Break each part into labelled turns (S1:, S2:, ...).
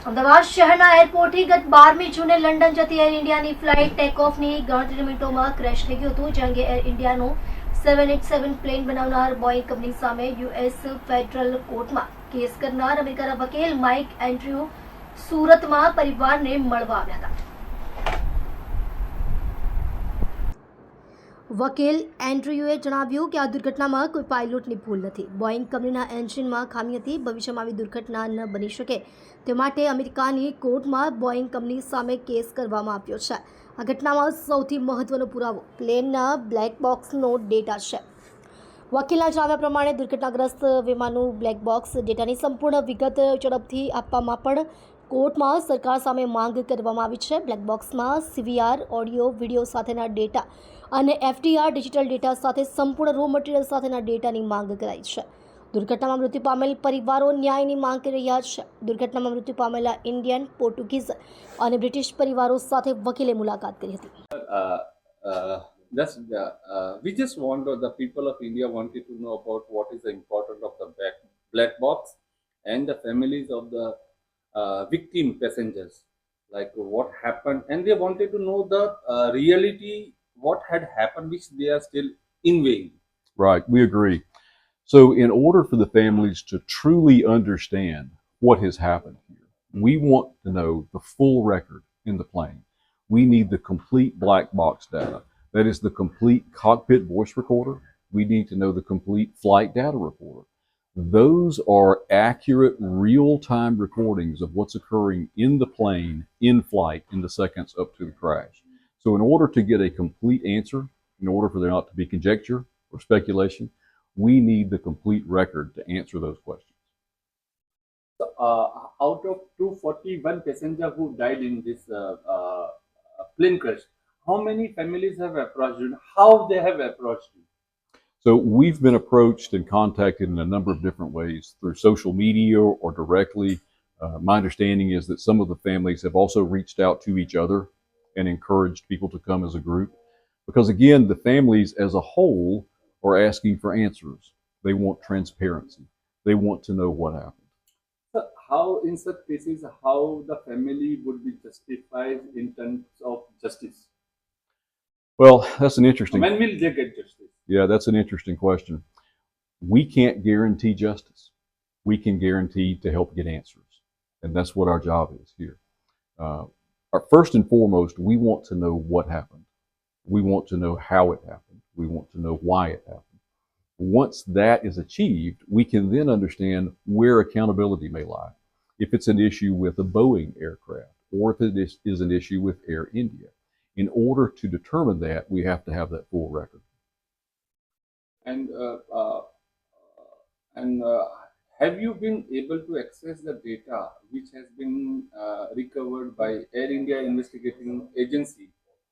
S1: અમદાવાદ શહેરના એરપોર્ટથી ગત 12મી જૂને લંડન જતી એર ઇન્ડિયાની ફ્લાઇટ ટેકઓફની ગણતરી મિનિટોમાં ક્રેશ થઈ ગયું હતું, જે અંગે એર ઇન્ડિયાનું 787 પ્લેન બનાવનાર બોઇંગ કંપની સામે યુએસ ફેડરલ કોર્ટમાં કેસ કરનાર અમેરિકાના વકીલ માઇક એન્ડ્રયુ સુરતમાં પરિવારને મળવા આવ્યા હતા. વકીલ એન્ડ્રયુએ જણાવ્યું કે આ દુર્ઘટનામાં કોઈ પાયલોટની ભૂલ નથી. બોઇંગ કંપનીના એન્જિનમાં ખામી હતી. ભવિષ્યમાં આવી દુર્ઘટના ન બની શકે તે માટે અમેરિકાની કોર્ટમાં બોઇંગ કંપની સામે કેસ કરવામાં આવ્યો છે. આ ઘટનામાં સૌથી મહત્વનો પુરાવો પ્લેનના બ્લેક બોક્સનો ડેટા છે. વકીલના જણાવ્યા પ્રમાણે દુર્ઘટનાગ્રસ્ત વિમાનનું બ્લેક બોક્સ ડેટાની સંપૂર્ણ વિગત ઝડપથી આપવામાં પણ કોર્ટમાં સરકાર સામે માંગ કરવામાં આવી છે. બ્લેક બોક્સમાં સીવીઆર, ઓડિયો, વિડીયો સાથેના ડેટા અને એફડીઆર ડિજિટલ ડેટા સાથે સંપૂર્ણ રો મટીરિયલ સાથેના ડેટાની માંગ કરાઈ છે. દુર્ઘટનામાં મૃત્યુ પામેલ પરિવારો ન્યાયની માંગ કરી રહ્યા છે. દુર્ઘટનામાં મૃત્યુ પામેલા ઇન્ડિયન, પોર્ટુગીઝ અને બ્રિટિશ પરિવારો સાથે વકીલે મુલાકાત કરી હતી.
S2: We just want the people of India wanted to know about what is the importance of the black box and the families of the victim passengers, like what happened, and they wanted to know the reality, what had happened, which they are still inveighing.
S3: Right, we agree. So in order for the families to truly understand what has happened here, we want to know the full record in the plane. We need the complete black box data. That is the complete cockpit voice recorder. We need to know the complete flight data recorder. Those are accurate, real-time recordings of what's occurring in the plane, in flight, in the seconds up to the crash. So in order to get a complete answer, in order for there not to be conjecture or speculation, we need the complete record to answer those questions.
S2: So, out of 241 passengers who died in this plane crash, how many families have approached you? How they have approached you?
S3: So we've been approached and contacted in a number of different ways through social media or directly. My understanding is that some of the families have also reached out to each other and encouraged people to come as a group. Because again, the families as a whole are asking for answers. They want transparency. They want to know what happened.
S2: So how, in such cases, how the family would be justified in terms of justice?
S3: Well, that's an interesting.
S2: When will they get justice?
S3: Yeah, that's an interesting question. We can't guarantee justice. We can guarantee to help get answers. And that's what our job is here. First and foremost, we want to know what happened. We want to know how it happened. We want to know why it happened. Once that is achieved, we can then understand where accountability may lie. If it's an issue with a Boeing aircraft, or if it is an issue with Air India. In order to determine that, we have to have that full record.
S2: And have you been able to access the data which has been recovered by Air India investigating agency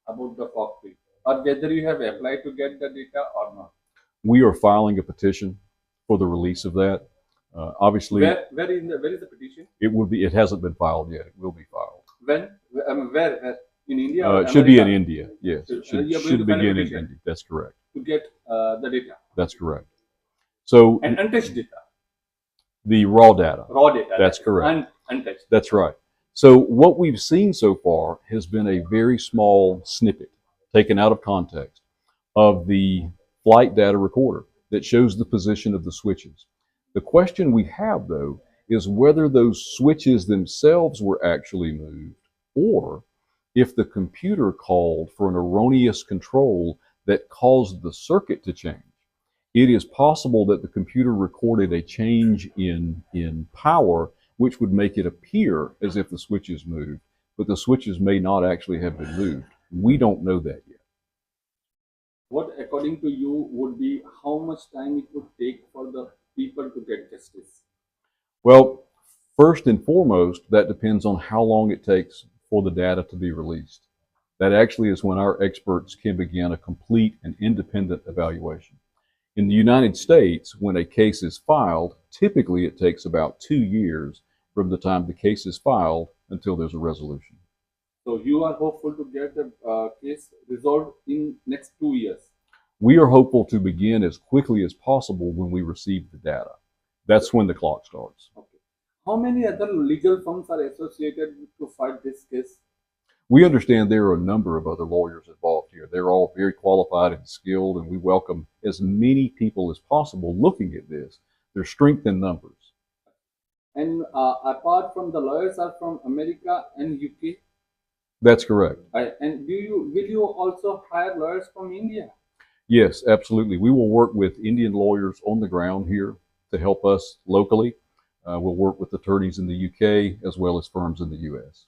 S2: about the cockpit, or whether you have applied to get the data or not?
S3: We are filing a petition for the release of that. Obviously,
S2: where is the petition?
S3: It hasn't been filed yet. It will be filed.
S2: When? Where? In India?
S3: It should be in India. Yes,
S2: So,
S3: it should
S2: you are going to file a
S3: begin in
S2: petition
S3: India. That's correct.
S2: to get the data
S3: That's correct. So
S2: and untouched data,
S3: the raw data.
S2: raw data.
S3: That's correct.
S2: Untouched.
S3: That's right. So what we've seen so far has been a very small snippet taken out of context of the flight data recorder that shows the position of the switches. The question we have, though, is whether those switches themselves were actually moved, or if the computer called for an erroneous control that caused the circuit to change. It is possible that the computer recorded a change in power, which would make it appear as if the switches moved, but the switches may not actually have been moved. We don't know that yet.
S2: What, according to you, would be how much time it would take for the people to get justice?
S3: Well, first and foremost, that depends on how long it takes for the data to be released. That actually is when our experts can begin a complete and independent evaluation. In the United States, when a case is filed, typically it takes about 2 years from the time the case is filed until there's a resolution.
S2: So you are hopeful to get the case resolved in next 2 years?
S3: We are hopeful to begin as quickly as possible when we receive the data. That's when the clock starts.
S2: Okay. How many other legal firms are associated to fight this case?
S3: We understand there are a number of other lawyers involved here. They're all very qualified and skilled, and we welcome as many people as possible looking at this. There's strength in numbers.
S2: And apart from the lawyers are from America and UK.
S3: That's correct.
S2: And will you also hire lawyers from India?
S3: Yes, absolutely. We will work with Indian lawyers on the ground here to help us locally. We'll work with attorneys in the UK as well as firms in the US.